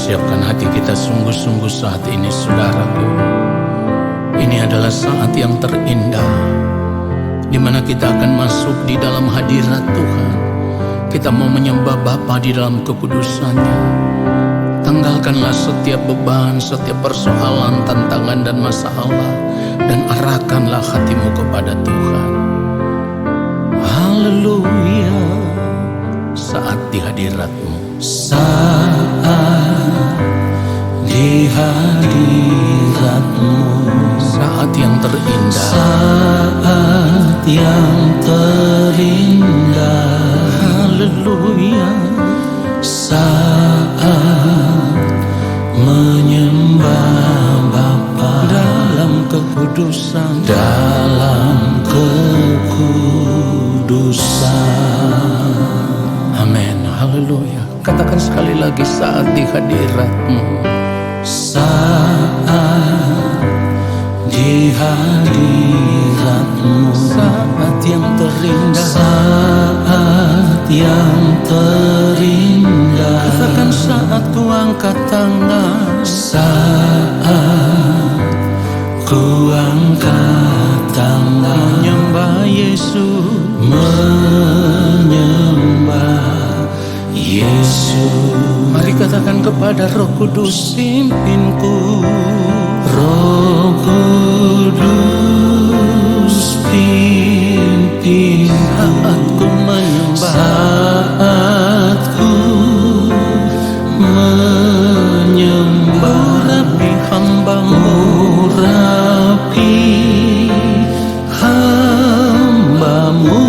Siapkan hati kita sungguh-sungguh saat ini, saudaraku. Ini adalah saat yang terindah, di mana kita akan masuk di dalam hadirat Tuhan. Kita mau menyembah Bapa di dalam kekudusannya. Tanggalkanlah setiap beban, setiap persoalan, tantangan dan masalah, dan arahkanlah hatimu kepada Tuhan. Haleluya. Saat di hadirat-Mu, saat di hadirat-Mu, saat yang terindah, saat yang terindah. haleluya. Saat menyembah Bapa Dalam kekudusan, dalam kekudusan. amin, haleluya. Katakan sekali lagi, saat di hadirat-Mu, Saat di hadirat-Mu, saat yang terindah. saat yang terindah. Katakan, saat ku angkat tangan, Saat ku angkat tangan menyembah Yesus. menyembah Yesus. Mari katakan kepada Roh Kudus, pimpinku. Roh Kudus pimpin Saat ku menyembah, saat ku menyembah. urapi hamba-Mu, Urapi hamba-Mu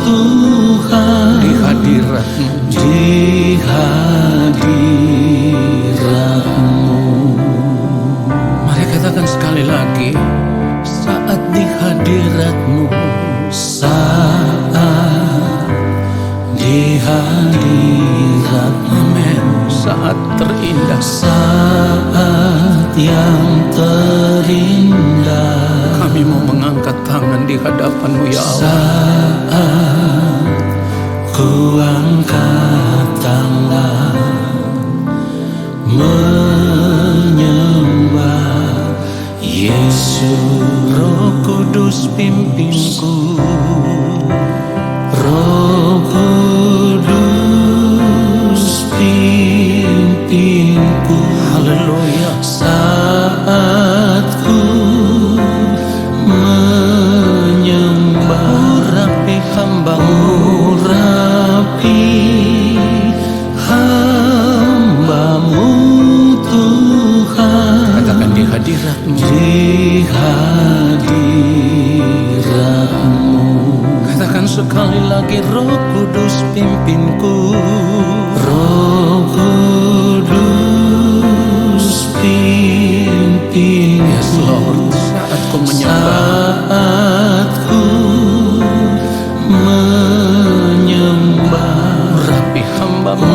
Tuhan di hadirat-Mu. di hadirat-Mu. Mari katakan sekali lagi, saat di hadirat-Mu, Saat di hadirat-Mu, amin. Saat terindah, saat yang terindah. kami mau mengangkat tangan di hadapan-Mu, ya Allah. Saat ku angkat tangan menyembah Yesus. Roh Kudus pimpinku, Roh Kudus pimpinku. haleluya. Saat ku menyembah. Urapi hamba-Mu, Urapi hamba-Mu Tuhan katakan di hadirat-Mu. di hadirat-Mu. Katakan sekali lagi, Roh Kudus pimpinku. Roh Kudus pimpin. Yes Lord, saat ku menyembah, Saat ku menyembah. urapi hamba-Mu,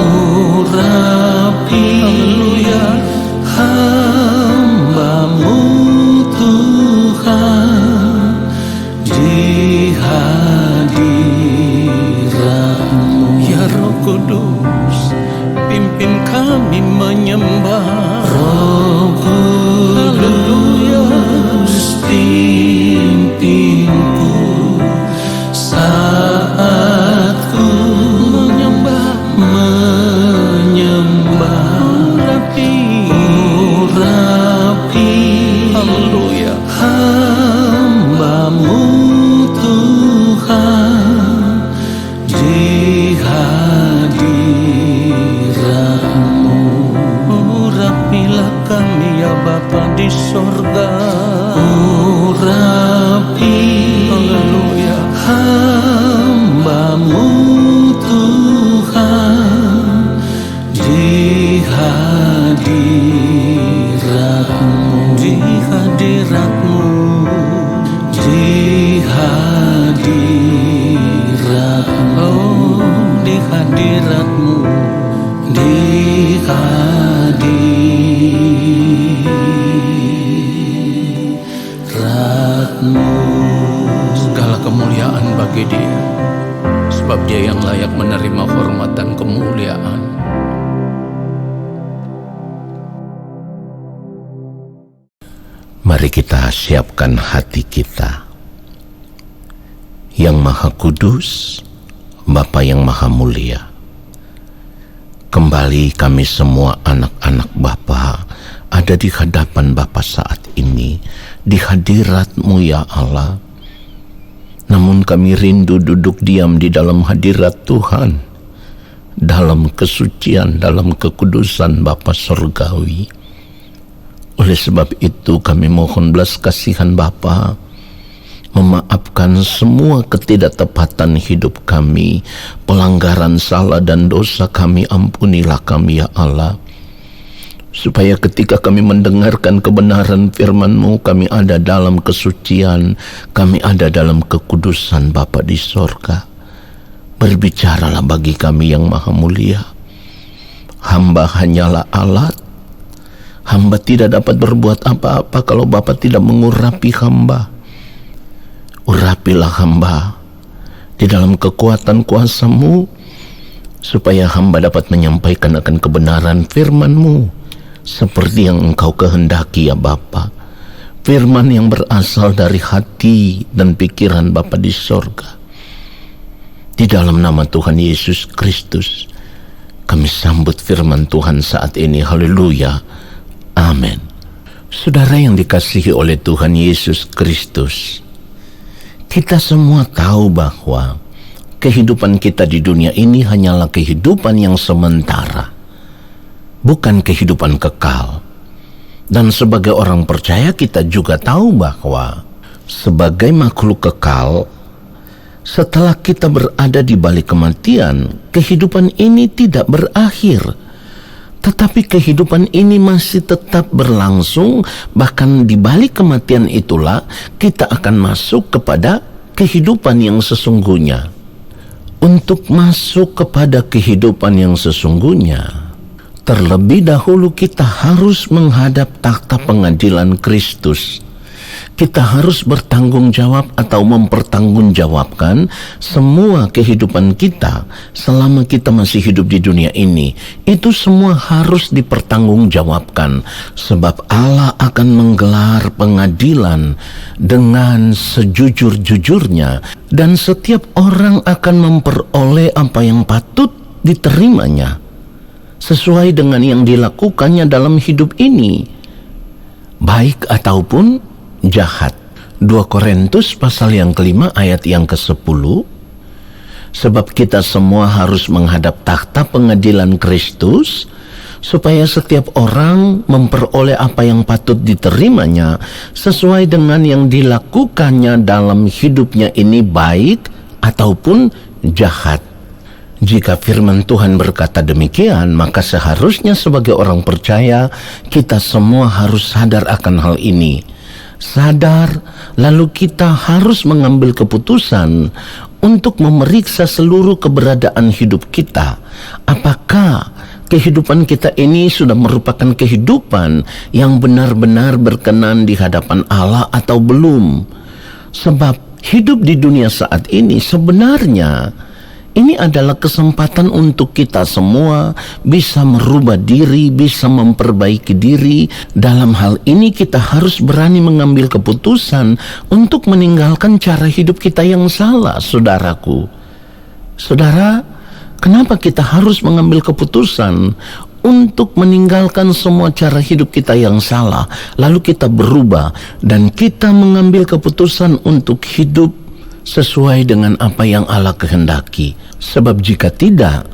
Urapi haleluya. hamba-Mu Tuhan di hadirat-Mu. Ya Roh Kudus, pimpin kami menyembah. Roh Kudus pimpinku saat ku Menyembah, menyembah. Urapi haleluya. hamba-Mu Tuhan di hadirat-Mu. Urapilah kami, ya Bapa di sorga. Urapi Haleluya. hamba-Mu Tuhan di hadirat-Mu. Di hadirat-Mu, Di hadirat-Mu. oh di hadirat-Mu. Di hadirat-Mu. Segala kemuliaan bagi Dia, sebab Dia yang layak menerima hormat dan kemuliaan. Mari kita siapkan hati kita. Yang Maha Kudus, Bapa yang Maha Mulia, kembali kami semua anak-anak Bapa ada di hadapan Bapa saat ini, di hadirat-Mu ya Allah. Namun kami rindu duduk diam di dalam hadirat Tuhan, dalam kesucian, dalam kekudusan Bapa Surgawi. Oleh sebab itu kami mohon belas kasihan Bapa, memaafkan semua ketidaktepatan hidup kami, pelanggaran salah dan dosa kami, ampunilah kami ya Allah. Supaya ketika kami mendengarkan kebenaran firman-Mu, kami ada dalam kesucian, kami ada dalam kekudusan Bapa di sorga. Berbicaralah bagi kami yang Maha Mulia. Hamba hanyalah alat. Hamba tidak dapat berbuat apa-apa kalau Bapa tidak mengurapi hamba. Urapilah hamba di dalam kekuatan kuasa-Mu, supaya hamba dapat menyampaikan akan kebenaran firman-Mu seperti yang Engkau kehendaki ya Bapa. Firman yang berasal dari hati dan pikiran Bapa di sorga. Di dalam nama Tuhan Yesus Kristus kami sambut firman Tuhan saat ini. Haleluya. Amin. Saudara yang dikasihi oleh Tuhan Yesus Kristus, kita semua tahu bahwa kehidupan kita di dunia ini hanyalah kehidupan yang sementara, bukan kehidupan kekal. Dan sebagai orang percaya kita juga tahu bahwa sebagai makhluk kekal, setelah kita berada di balik kematian, kehidupan ini tidak berakhir. Tetapi kehidupan ini masih tetap berlangsung. Bahkan di balik kematian itulah kita akan masuk kepada kehidupan yang sesungguhnya. Untuk masuk kepada kehidupan yang sesungguhnya, terlebih dahulu kita harus menghadap takhta pengadilan Kristus. Kita harus bertanggung jawab atau mempertanggungjawabkan semua kehidupan kita selama kita masih hidup di dunia ini. Itu semua harus dipertanggungjawabkan, sebab Allah akan menggelar pengadilan dengan sejujur-jujurnya, dan setiap orang akan memperoleh apa yang patut diterimanya sesuai dengan yang dilakukannya dalam hidup ini, baik ataupun jahat. 2 Korintus pasal yang kelima ayat yang ke-10. Sebab kita semua harus menghadap takhta pengadilan Kristus, supaya setiap orang memperoleh apa yang patut diterimanya sesuai dengan yang dilakukannya dalam hidupnya ini, baik ataupun jahat. Jika firman Tuhan berkata demikian, maka seharusnya sebagai orang percaya kita semua harus sadar akan hal ini. Sadar, lalu kita harus mengambil keputusan untuk memeriksa seluruh keberadaan hidup kita. Apakah kehidupan kita ini sudah merupakan kehidupan yang benar-benar berkenan di hadapan Allah atau belum? Sebab hidup di dunia saat ini sebenarnya ini adalah kesempatan untuk kita semua bisa merubah diri, bisa memperbaiki diri. Dalam hal ini kita harus berani mengambil keputusan untuk meninggalkan cara hidup kita yang salah, saudaraku. Saudara, kenapa kita harus mengambil keputusan untuk meninggalkan semua cara hidup kita yang salah, lalu kita berubah dan kita mengambil keputusan untuk hidup sesuai dengan apa yang Allah kehendaki? Sebab jika tidak,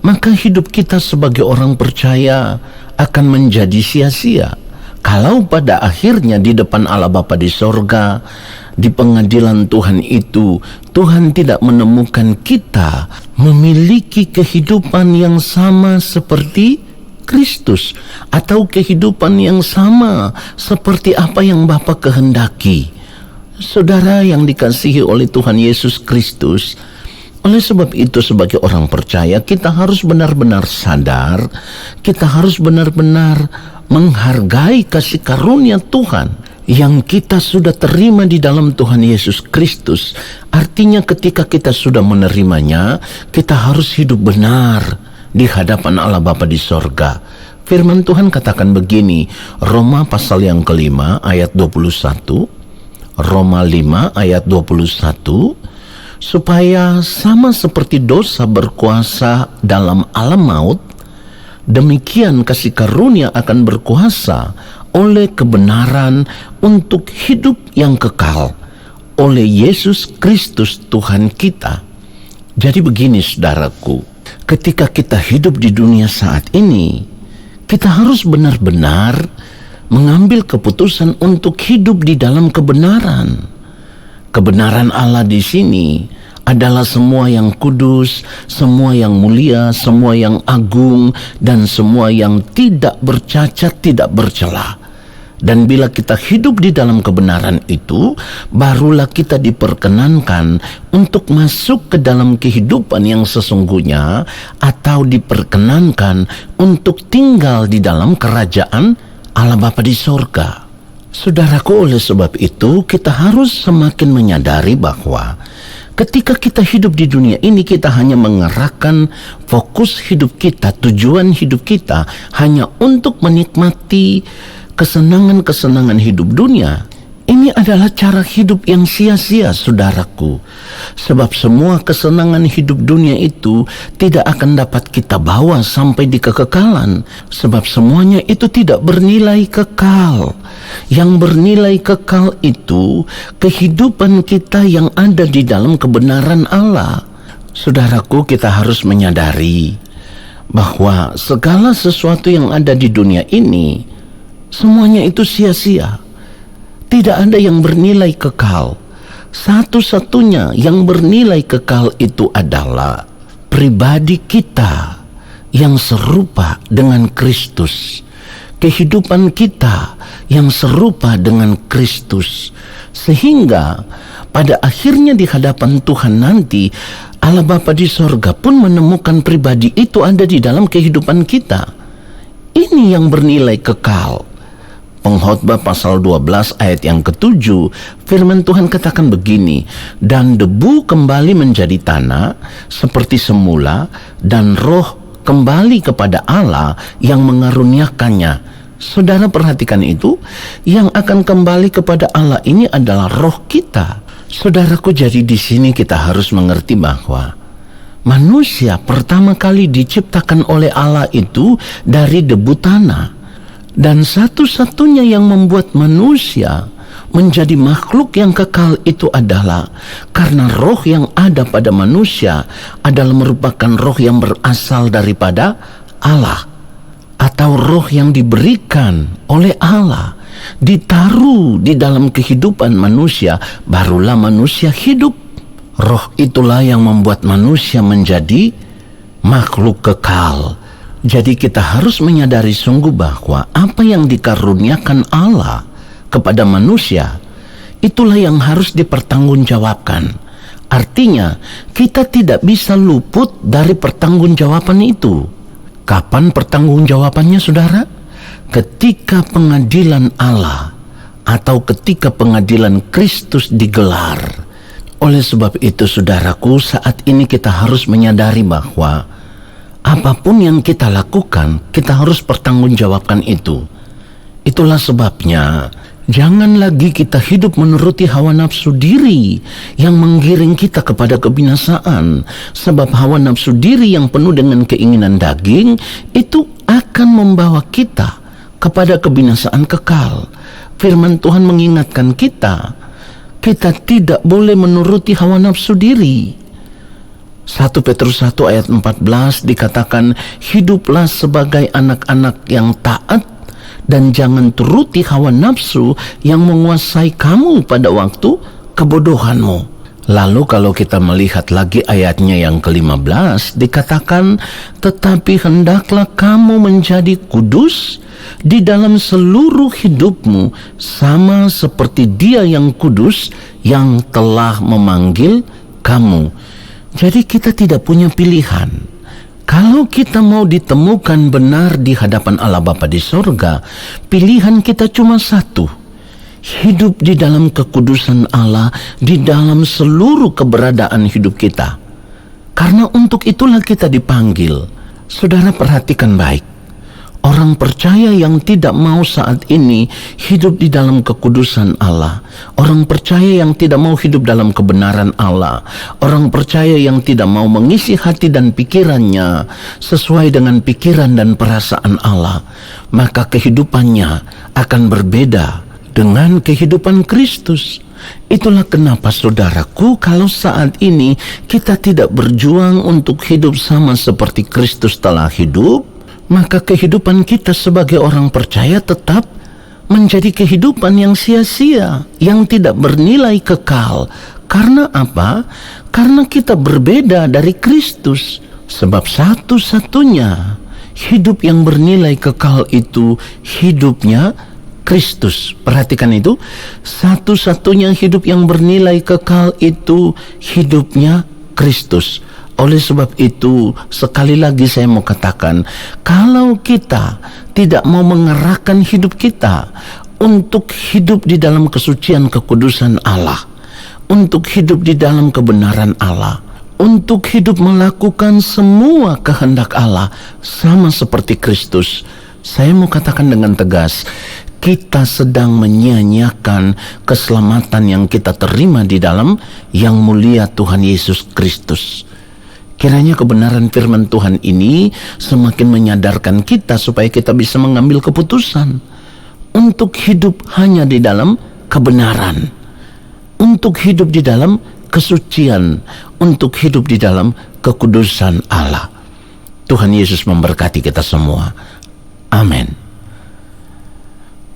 maka hidup kita sebagai orang percaya akan menjadi sia-sia. Kalau pada akhirnya di depan Allah Bapa di sorga, di pengadilan Tuhan itu, Tuhan tidak menemukan kita memiliki kehidupan yang sama seperti Kristus, atau kehidupan yang sama seperti apa yang Bapa kehendaki. Saudara yang dikasihi oleh Tuhan Yesus Kristus, oleh sebab itu sebagai orang percaya kita harus benar-benar sadar, kita harus benar-benar menghargai kasih karunia Tuhan yang kita sudah terima di dalam Tuhan Yesus Kristus. Artinya ketika kita sudah menerimanya, kita harus hidup benar di hadapan Allah Bapa di sorga. Firman Tuhan katakan begini, Roma pasal yang kelima ayat 21, Roma 5 ayat 21, supaya sama seperti dosa berkuasa dalam alam maut, demikian kasih karunia akan berkuasa oleh kebenaran untuk hidup yang kekal oleh Yesus Kristus Tuhan kita. Jadi begini saudaraku, ketika kita hidup di dunia saat ini, kita harus benar-benar mengambil keputusan untuk hidup di dalam kebenaran. Kebenaran Allah di sini adalah semua yang kudus, semua yang mulia, semua yang agung, dan semua yang tidak bercacat, tidak bercela. Dan bila kita hidup di dalam kebenaran itu, barulah kita diperkenankan untuk masuk ke dalam kehidupan yang sesungguhnya, atau diperkenankan untuk tinggal di dalam kerajaan Allah Bapa di sorga. Saudaraku, oleh sebab itu kita harus semakin menyadari bahwa ketika kita hidup di dunia ini, kita hanya mengerahkan fokus hidup kita, tujuan hidup kita hanya untuk menikmati kesenangan-kesenangan hidup dunia. Ini adalah cara hidup yang sia-sia, saudaraku. Sebab semua kesenangan hidup dunia itu tidak akan dapat kita bawa sampai di kekekalan. Sebab semuanya itu tidak bernilai kekal. Yang bernilai kekal itu kehidupan kita yang ada di dalam kebenaran Allah. Saudaraku, kita harus menyadari bahwa segala sesuatu yang ada di dunia ini, semuanya itu sia-sia. Tidak ada yang bernilai kekal. Satu-satunya yang bernilai kekal itu adalah pribadi kita yang serupa dengan Kristus. Kehidupan kita yang serupa dengan Kristus. Sehingga pada akhirnya di hadapan Tuhan nanti, Allah Bapa di sorga pun menemukan pribadi itu ada di dalam kehidupan kita. Ini yang bernilai kekal. Pengkhotbah pasal 12 ayat yang ke-7, firman Tuhan katakan begini, dan debu kembali menjadi tanah seperti semula, dan roh kembali kepada Allah yang mengaruniakannya. Saudara perhatikan itu, yang akan kembali kepada Allah ini adalah roh kita. Saudaraku, jadi di sini kita harus mengerti bahwa manusia pertama kali diciptakan oleh Allah itu dari debu tanah. Dan satu-satunya yang membuat manusia menjadi makhluk yang kekal itu adalah karena roh yang ada pada manusia adalah merupakan roh yang berasal daripada Allah, atau roh yang diberikan oleh Allah, ditaruh di dalam kehidupan manusia, barulah manusia hidup. Roh itulah yang membuat manusia menjadi makhluk kekal. Jadi kita harus menyadari sungguh bahwa apa yang dikaruniakan Allah kepada manusia, itulah yang harus dipertanggungjawabkan. Artinya, kita tidak bisa luput dari pertanggungjawaban itu. Kapan pertanggungjawabannya, saudara? Ketika pengadilan Allah atau ketika pengadilan Kristus digelar. Oleh sebab itu, saudaraku, saat ini kita harus menyadari bahwa apapun yang kita lakukan, kita harus pertanggungjawabkan itu. Itulah sebabnya, jangan lagi kita hidup menuruti hawa nafsu diri yang menggiring kita kepada kebinasaan. Sebab hawa nafsu diri yang penuh dengan keinginan daging itu akan membawa kita kepada kebinasaan kekal. Firman Tuhan mengingatkan kita, kita tidak boleh menuruti hawa nafsu diri. 1 Petrus 1 ayat 14 dikatakan, hiduplah sebagai anak-anak yang taat dan jangan turuti hawa nafsu yang menguasai kamu pada waktu kebodohanmu. Lalu kalau kita melihat lagi ayatnya yang ke-15 dikatakan, tetapi hendaklah kamu menjadi kudus di dalam seluruh hidupmu, sama seperti Dia yang kudus yang telah memanggil kamu. Jadi kita tidak punya pilihan. Kalau kita mau ditemukan benar di hadapan Allah Bapa di sorga, pilihan kita cuma satu. Hidup di dalam kekudusan Allah di dalam seluruh keberadaan hidup kita. Karena untuk itulah kita dipanggil. Saudara perhatikan baik. Orang percaya yang tidak mau saat ini hidup di dalam kekudusan Allah. Orang percaya yang tidak mau hidup dalam kebenaran Allah. Orang percaya yang tidak mau mengisi hati dan pikirannya sesuai dengan pikiran dan perasaan Allah. Maka kehidupannya akan berbeda dengan kehidupan Kristus. Itulah kenapa saudaraku, kalau saat ini kita tidak berjuang untuk hidup sama seperti Kristus telah hidup, maka kehidupan kita sebagai orang percaya tetap menjadi kehidupan yang sia-sia, yang tidak bernilai kekal. Karena apa? Karena kita berbeda dari Kristus. Sebab satu-satunya hidup yang bernilai kekal itu hidupnya Kristus. Perhatikan itu, satu-satunya hidup yang bernilai kekal itu hidupnya Kristus. Oleh sebab itu, sekali lagi saya mau katakan, kalau kita tidak mau mengerahkan hidup kita untuk hidup di dalam kesucian kekudusan Allah, untuk hidup di dalam kebenaran Allah, untuk hidup melakukan semua kehendak Allah sama seperti Kristus, saya mau katakan dengan tegas, kita sedang menyia-nyiakan keselamatan yang kita terima di dalam yang mulia Tuhan Yesus Kristus. Kiranya kebenaran firman Tuhan ini semakin menyadarkan kita supaya kita bisa mengambil keputusan untuk hidup hanya di dalam kebenaran, untuk hidup di dalam kesucian, untuk hidup di dalam kekudusan Allah. Tuhan Yesus memberkati kita semua. Amin.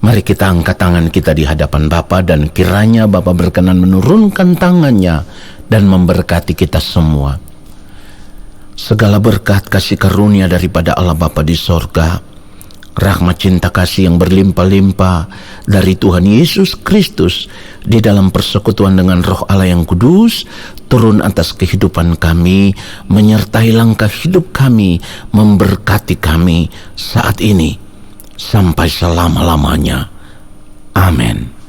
Mari kita angkat tangan kita di hadapan Bapa, dan kiranya Bapa berkenan menurunkan tangannya dan memberkati kita semua. Segala berkat kasih karunia daripada Allah Bapa di sorga, rahmat cinta kasih yang berlimpah-limpah dari Tuhan Yesus Kristus di dalam persekutuan dengan Roh Allah yang kudus turun atas kehidupan kami, menyertai langkah hidup kami, memberkati kami saat ini sampai selama-lamanya. Amin.